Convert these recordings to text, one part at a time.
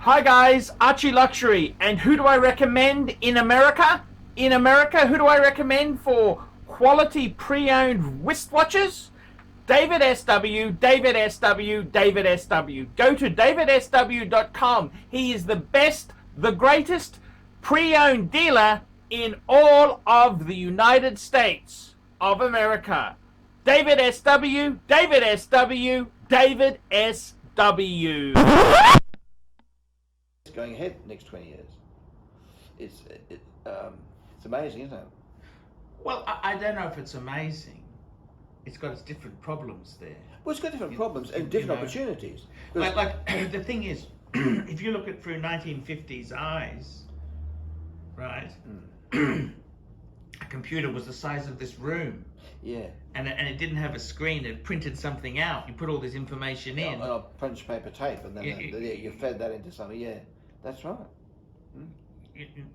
Hi guys, ArchieLuxury, and who do I recommend in America? In America, who do I recommend for quality pre-owned wristwatches? David SW, David SW, David SW. Go to davidsw.com. He is the best, the greatest pre-owned dealer in all of the United States of America. David SW, David SW, David SW. Going ahead next 20 years. It's amazing, isn't it? Well, I don't know if it's amazing. It's got its different problems there. Well, it's got different problems and different opportunities. Like the thing is, if you look at through 1950s eyes, right? A computer was the size of this room. Yeah. And it didn't have a screen. It printed something out. You put all this information in. On a punch paper tape, and then you fed that into something. Yeah, that's right.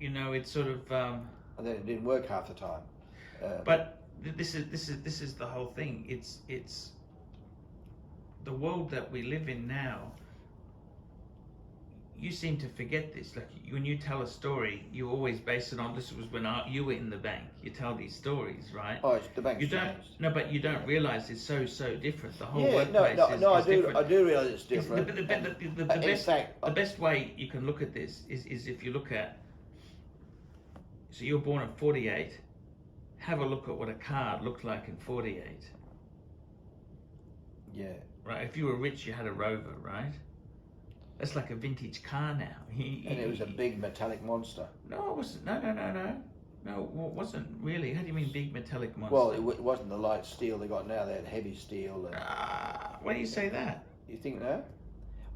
You know, it's sort of. And then it didn't work half the time. But this is the whole thing. It's the world that we live in now. You seem to forget this. Like when you tell a story, you always base it on this was when you were in the bank. You tell these stories, right? Oh, it's the bank's you don't. changed. No, but you don't realize it's so different. The whole Yeah, workplace is different. I do realize it's different. The best way you can look at this is if you look at. So you're born in 48. Have a look at what a card looked like in 48. Yeah. Right. If you were rich, you had a Rover, right? That's like a vintage car now. And it was a big metallic monster. No, it wasn't. No, it wasn't really. How do you mean big metallic monster? Well, it wasn't the light steel they got now. They had heavy steel. And why do you say that? You think no?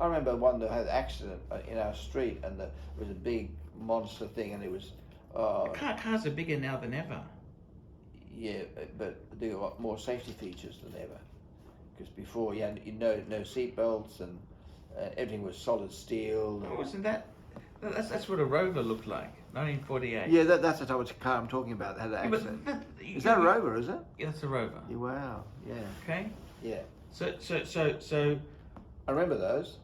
I remember one that had an accident in our street, and it was a big monster thing, and it was. Cars are bigger now than ever. Yeah, but they got more safety features than ever. Because before you had no seat belts, and everything was solid steel. Oh, wasn't that? That's what a Rover looked like, 1948. Yeah, that's the type of car I'm talking about. That had an accident. Is that a Rover? Is it? Yeah, that's a Rover. Yeah, wow. Yeah. Okay. Yeah. So. I remember those.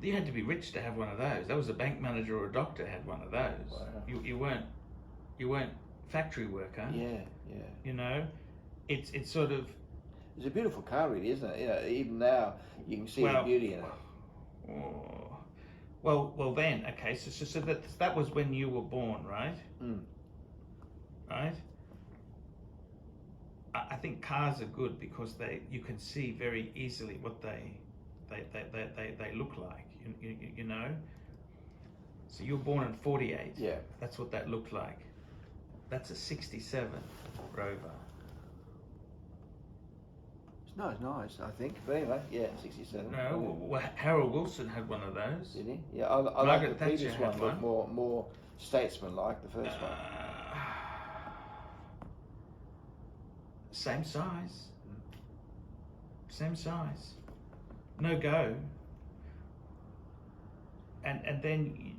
You had to be rich to have one of those. That was a bank manager or a doctor had one of those. Wow. You weren't factory worker. Yeah. You know, it's sort of. It's a beautiful car, really, isn't it? You know, even now you can see the beauty in it. Well, then, okay. So that was when you were born, right? Right. I think cars are good because you can see very easily what they look like. You know. So you were born in 48. Yeah. That's what that looked like. That's a 67 Rover. It's nice, I think. But anyway, yeah, 67. No, well, Harold Wilson had one of those. Did he? Yeah, I like the previous one, but more statesman-like, the first one. Same size. Same size. No go. And then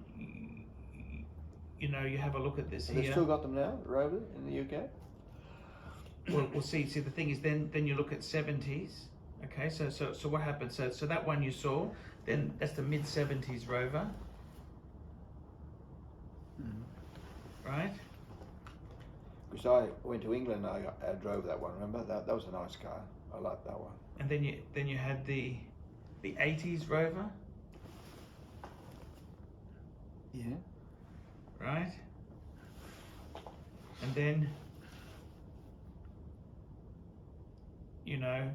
you know, you have a look at this here. They've still got them now, Rover, in the UK? Well, see, the thing is, then you look at 70s. Okay, so what happened? So that one you saw, then that's the mid 70s Rover, right? Because I went to England, I drove that one. Remember that was a nice car. I liked that one. And then you had the 80s Rover. Yeah. Right. And then. You know,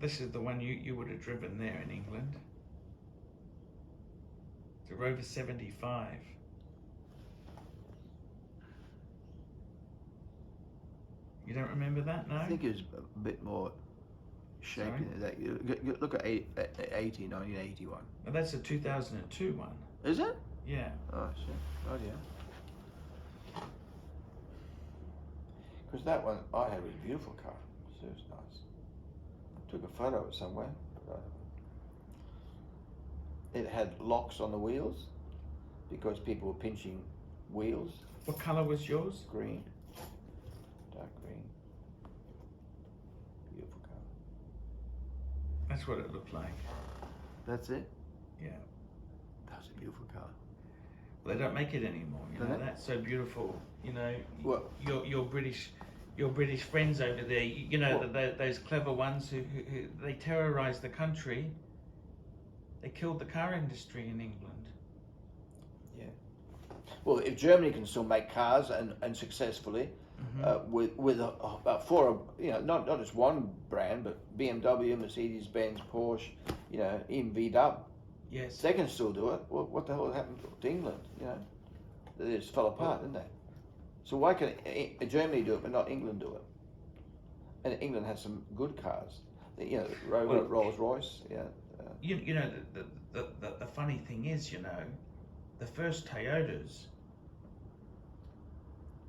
this is the one you would have driven there in England. It's a Rover 75. You don't remember that, no? I think it was a bit more shapy than that. Look at 1981. Well, that's a 2002 one. Is it? Yeah. Oh, shit. Oh, yeah. Because that one, I had a really beautiful car. So it was nice. Took a photo of it somewhere. It had locks on the wheels because people were pinching wheels. What colour was yours? Green. Dark green. Beautiful car. That's what it looked like. That's it? Yeah. That's a beautiful car. Well, they don't make it anymore. You know, that's so beautiful. You know, What? Your British friends over there. You know, those clever ones who they terrorised the country. They killed the car industry in England. Yeah. Well, if Germany can still make cars and successfully, with for not just one brand, but BMW, Mercedes-Benz, Porsche, even VW. Yes. They can still do it. Well, what the hell happened to England? They just fell apart, didn't they? So why can Germany do it but not England do it? And England has some good cars. Rover, Rolls-Royce. Yeah. You know, the funny thing is, the first Toyotas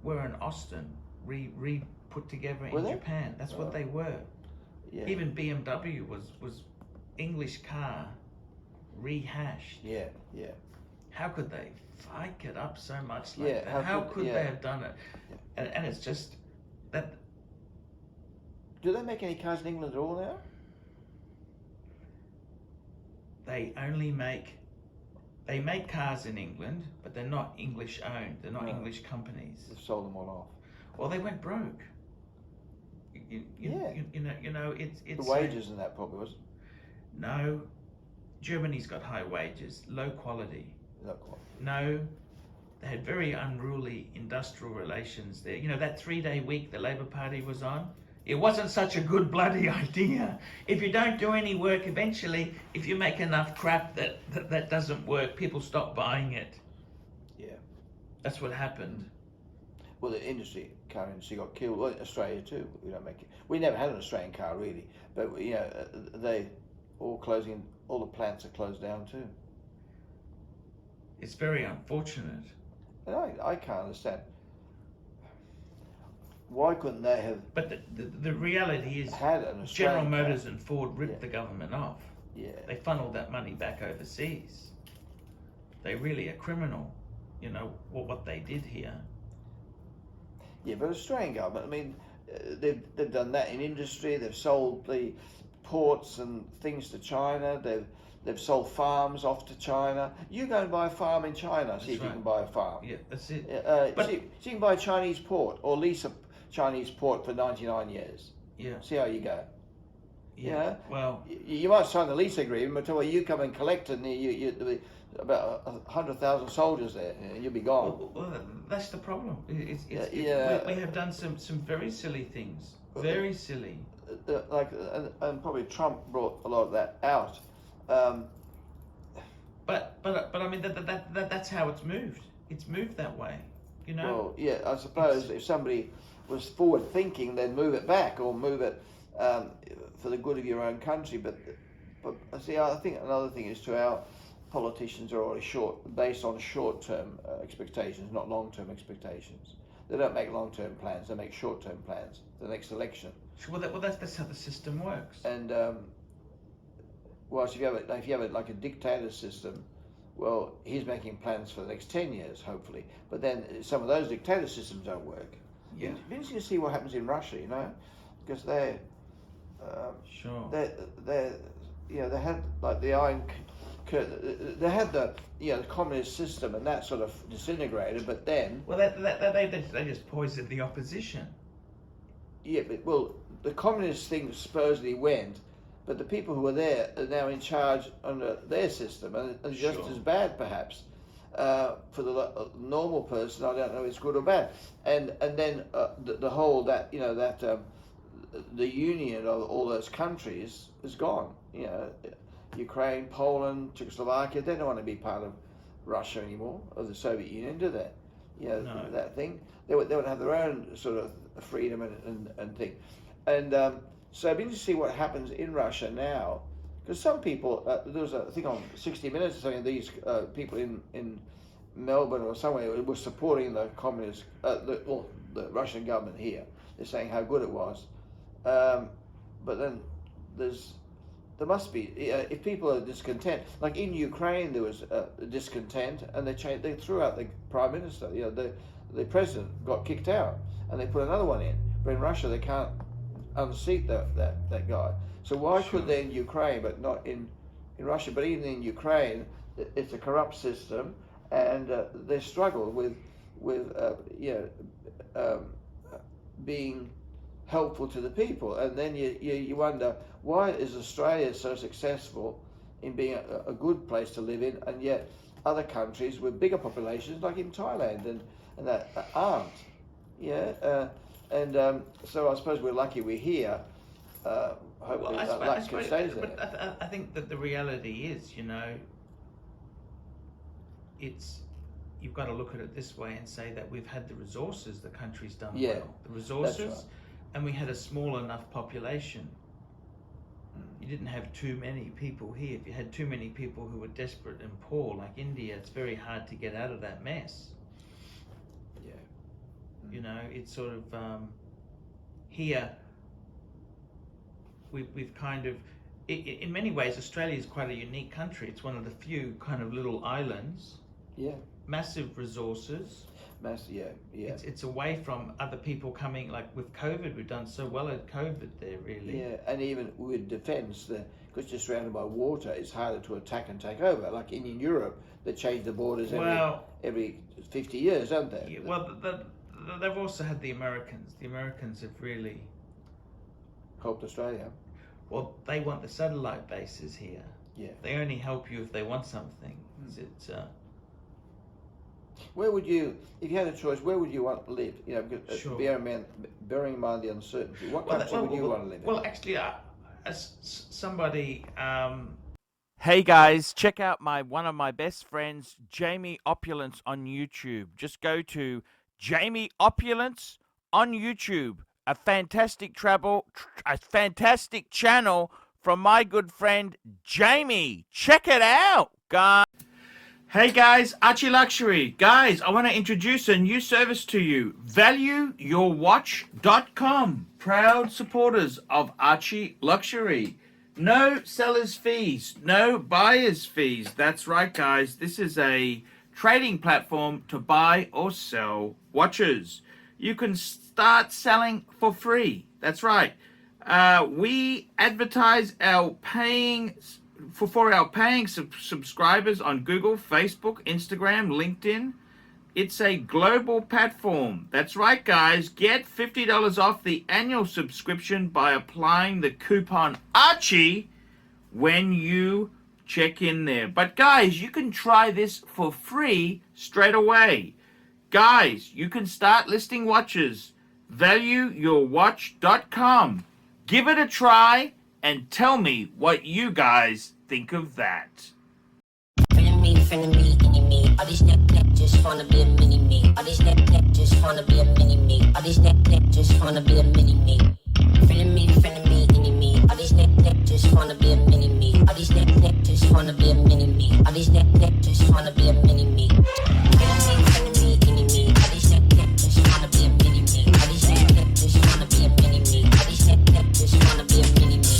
were in Austin, put together in Japan. That's what they were. Yeah. Even BMW was English car rehashed. Yeah, yeah. How could they fake it up so much like that? How could they have done it? Yeah. And it's just that. Do they make any cars in England at all now? They make cars in England, but they're not English owned. They're not English companies. They've sold them all off. Well, they went broke. It's the wages and that probably was. No, Germany's got high wages, low quality. Low quality. No, they had very unruly industrial relations there. That 3-day week the Labour Party was on. It wasn't such a good bloody idea. If you don't do any work, eventually, if you make enough crap that doesn't work, people stop buying it. Yeah. That's what happened. Well, the car industry got killed. Well, Australia too. We don't make it. We never had an Australian car really, but they all closing. All the plants are closed down too. It's very unfortunate. And I can't understand. Why couldn't they have? But the reality is, General Motors and Ford ripped the government off. Yeah. They funneled that money back overseas. They really are criminal. What they did here. Yeah, but Australian government, I mean, they've done that in industry. They've sold the ports and things to China. They've sold farms off to China. You go and buy a farm in China, see if you can buy a farm. Yeah, that's it. But see you can buy a Chinese port or lease a Chinese port for 99 years. Yeah. See how you go. Yeah. Well, you might sign the lease agreement, but you come and collect it, and you about 100,000 soldiers there, and you'll be gone. Well, that's the problem. We have done some very silly things. Very silly. And probably Trump brought a lot of that out. But I mean that's how it's moved. It's moved that way. Well, yeah, I suppose if somebody was forward thinking, they'd move it back or move it for the good of your own country. But see, I think another thing is our politicians are already based on short-term expectations, not long-term expectations. They don't make long-term plans; they make short-term plans for the next election. Well, that's how the system works. And if you have it like a dictator system, well, he's making plans for the next 10 years, hopefully. But then some of those dictator systems don't work. Yeah. It's interesting to see what happens in Russia, because they had like the Iron Curtain. They had the communist system, and that sort of disintegrated. But then, well, they just poisoned the opposition. Yeah, but the communist thing supposedly went, but the people who were there are now in charge under their system, and it's just as bad, perhaps. For the normal person, I don't know if it's good or bad. And then the whole the union of all those countries is gone. Ukraine, Poland, Czechoslovakia, they don't want to be part of Russia anymore, of the Soviet Union, do they? No. That thing. They would have their own sort of freedom and thing. And so it'd be interesting to see what happens in Russia now. Because some people, there was a thing on 60 Minutes or something, these people in Melbourne or somewhere were supporting the communist, the Russian government here. They're saying how good it was. But then there must be, if people are discontent, like in Ukraine there was discontent, and they threw out the prime minister. The president got kicked out, and they put another one in. But in Russia they can't unseat that guy. So why could they in Ukraine, but not in Russia? But even in Ukraine, it's a corrupt system, and they struggle with being helpful to the people. And then you wonder, why is Australia so successful in being a good place to live in, and yet other countries with bigger populations, like in Thailand, and that aren't. So I suppose we're lucky we're here. Hopefully that luck stays there. But I think that the reality is, you've got to look at it this way and say that we've had the resources, the country's done well. The resources, right. And we had a small enough population. You didn't have too many people here. If you had too many people who were desperate and poor, like India, it's very hard to get out of that mess. It's sort of here. We've kind of, in many ways, Australia is quite a unique country. It's one of the few kind of little islands. Massive resources. It's away from other people coming, like with COVID. We've done so well at COVID there, really. And even with defence, because you're surrounded by water, it's harder to attack and take over. Like in Europe, they change the borders every 50 years, don't they? They've also had the Americans. The Americans have really helped Australia. Well, they want the satellite bases here. They only help you if they want something. Where would you, if you had a choice, where would you want to live? Sure. Bearing in mind the uncertainty, what country would you want to live in? Well, actually, as somebody... Hey guys, check out one of my best friends, Jamie Opulence, on YouTube. Just go to Jamie Opulence on YouTube. A fantastic channel from my good friend Jamie. Check it out, guys. Hey guys, ArchieLuxury. Guys, I want to introduce a new service to you. ValueYourWatch.com. Proud supporters of ArchieLuxury. No seller's fees, no buyer's fees. That's right, guys. This is a trading platform to buy or sell watches. You can start selling for free. That's right. We advertise our paying subscribers on Google, Facebook, Instagram, LinkedIn. It's a global platform. That's right, guys. Get $50 off the annual subscription by applying the coupon Archie when you check in there. But guys, you can try this for free straight away. Guys, you can start listing watches. ValueYourWatch.com. Give it a try and tell me what you guys think of that. All these neck just wanna be a mini me. All these neck just wanna be a mini me. All these neck just wanna be a mini me. Feeling me, any me. All these neck just wanna be a mini me. All these neck just wanna be a mini me. All these neck just wanna be a mini me. Feeling me, any me. All these neck just wanna be a mini me. All these neck just wanna be a mini me. All these neck just wanna be a mini me.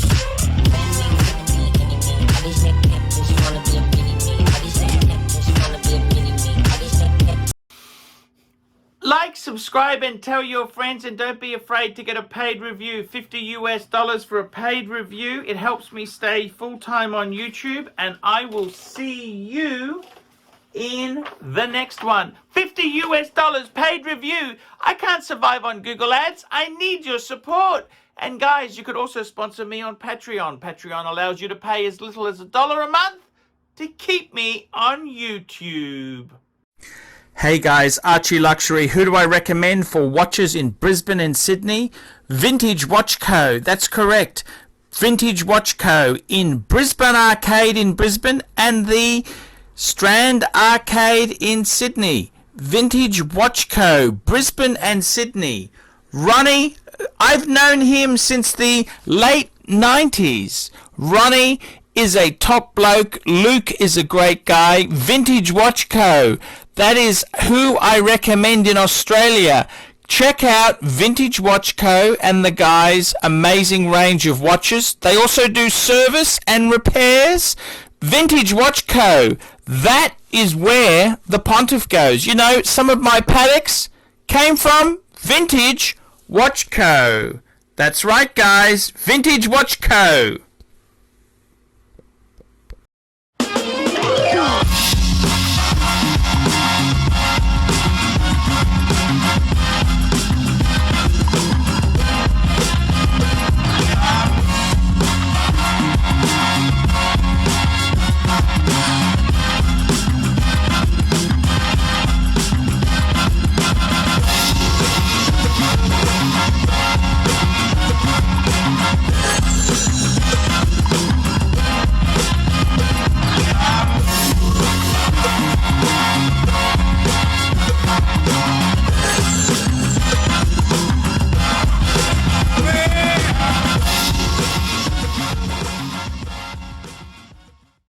Feeling me, any me. All these neck just wanna be a mini me. All these neck just wanna be a mini me. All these neck. Like, subscribe, and tell your friends, and don't be afraid to get a paid review. $50 for a paid review. It helps me stay full-time on YouTube, and I will see you in the next one. $50 paid review. I can't survive on Google Ads. I need your support. And guys, you could also sponsor me on Patreon. Patreon allows you to pay as little as $1 a month to keep me on YouTube. Hey guys, ArchieLuxury. Who do I recommend for watches in Brisbane and Sydney? Vintage Watch Co. That's correct. Vintage Watch Co. in Brisbane Arcade in Brisbane and the Strand Arcade in Sydney. Vintage Watch Co. Brisbane and Sydney. Ronnie, I've known him since the late 90s. Ronnie is a top bloke. Luke is a great guy. Vintage Watch Co. That is who I recommend in Australia. Check out Vintage Watch Co. and the guys' amazing range of watches. They also do service and repairs. Vintage Watch Co. That is where the pontiff goes. You know, some of my Pateks came from Vintage Watch Co. That's right, guys. Vintage Watch Co.